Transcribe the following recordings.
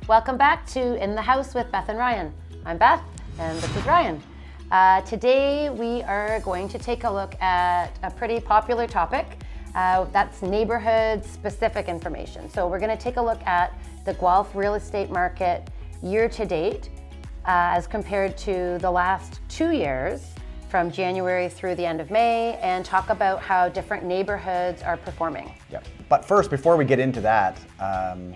Welcome back to In the House with Beth and Ryan. I'm Beth and this is Ryan. Today we are going to take a look at a pretty popular topic. That's neighborhood specific information. So we're going to take a look at the Guelph real estate market year to date as compared to the last 2 years from January through the end of May, and talk about how different neighborhoods are performing. Yep. But first, before we get into that,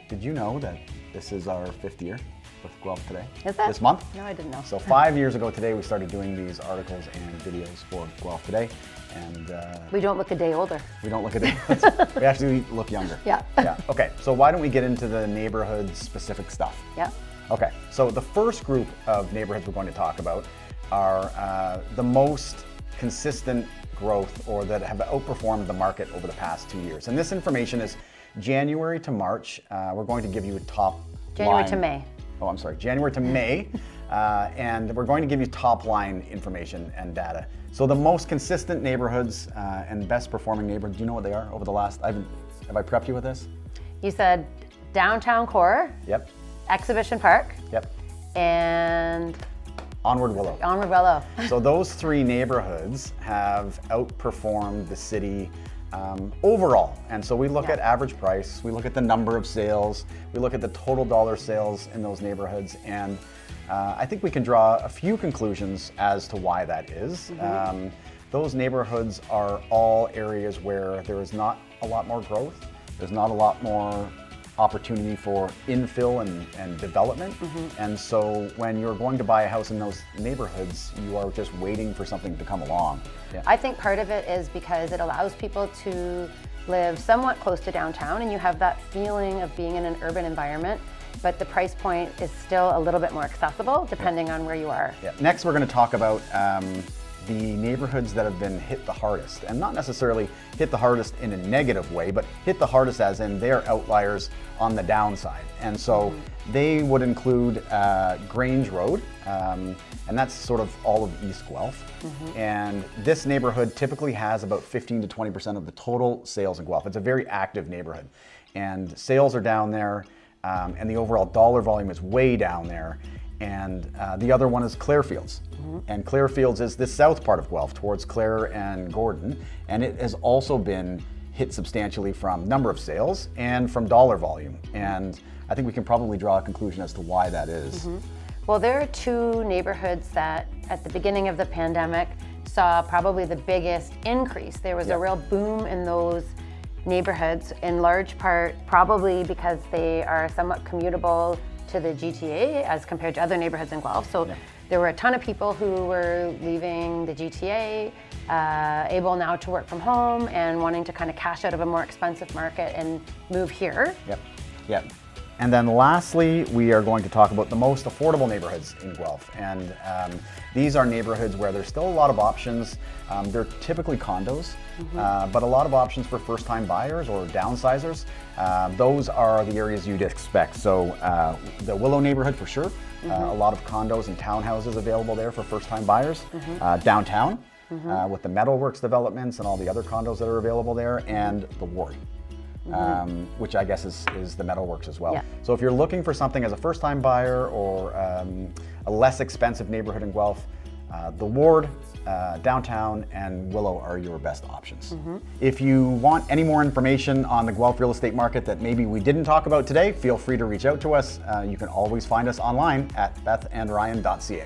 did you know that this is our 5th year with Guelph Today? Is that? This month? No, I didn't know. So 5 years ago today, we started doing these articles and videos for Guelph Today. And we don't look a day older. We don't look a day we actually look younger. Yeah. Yeah. Okay, so why don't we get into the neighborhood specific stuff? Yeah. Okay, so the first group of neighborhoods we're going to talk about are the most consistent growth, or that have outperformed the market over the past 2 years. And this information is January to March. We're going to give you a top January line. to May. Oh, I'm sorry, January to May. And we're going to give you top line information and data. So the most consistent neighborhoods and best performing neighborhoods, do you know what they are over the last, have I prepped you with this? You said downtown core. Yep. Exhibition Park. Yep. And Onward Willow. Onward Willow. So those 3 neighborhoods have outperformed the city overall. And so we look at average price, we look at the number of sales, we look at the total dollar sales in those neighborhoods, and I think we can draw a few conclusions as to why that is. Mm-hmm. Those neighborhoods are all areas where there is not a lot more growth, there's not a lot more opportunity for infill and development. Mm-hmm. And so when you're going to buy a house in those neighborhoods, you are just waiting for something to come along. Yeah. I think part of it is because it allows people to live somewhat close to downtown, and you have that feeling of being in an urban environment, but the price point is still a little bit more accessible depending on where you are. Yeah. Next, we're going to talk about the neighborhoods that have been hit the hardest, and not necessarily hit the hardest in a negative way, but hit the hardest as in they're outliers on the downside. And so they would include Grange Rd, and that's sort of all of East Guelph. And this neighborhood typically has about 15 to 20% of the total sales in Guelph. It's a very active neighborhood, and sales are down there, and the overall dollar volume is way down there. And the other one is Clairfields. And Clairfields is the south part of Guelph, towards Clare and Gordon. And it has also been hit substantially from number of sales and from dollar volume. And I think we can probably draw a conclusion as to why that is. Well, there are 2 neighborhoods that at the beginning of the pandemic saw probably the biggest increase. There was a real boom in those neighborhoods, in large part probably because they are somewhat commutable to the GTA as compared to other neighborhoods in Guelph. So there were a ton of people who were leaving the GTA, able now to work from home and wanting to kind of cash out of a more expensive market and move here. Yep. And then lastly, we are going to talk about the most affordable neighborhoods in Guelph. And these are neighborhoods where there's still a lot of options. They're typically condos, but a lot of options for first-time buyers or downsizers. Those are the areas you'd expect. So the Willow neighborhood for sure. A lot of condos and townhouses available there for first-time buyers. Downtown with the Metalworks developments and all the other condos that are available there, and the Ward. Which I guess is the Metalworks as well. So if you're looking for something as a first-time buyer or a less expensive neighborhood in Guelph, the Ward, Downtown, and Willow are your best options. If you want any more information on the Guelph real estate market that maybe we didn't talk about today, feel free to reach out to us. You can always find us online at bethandryan.ca.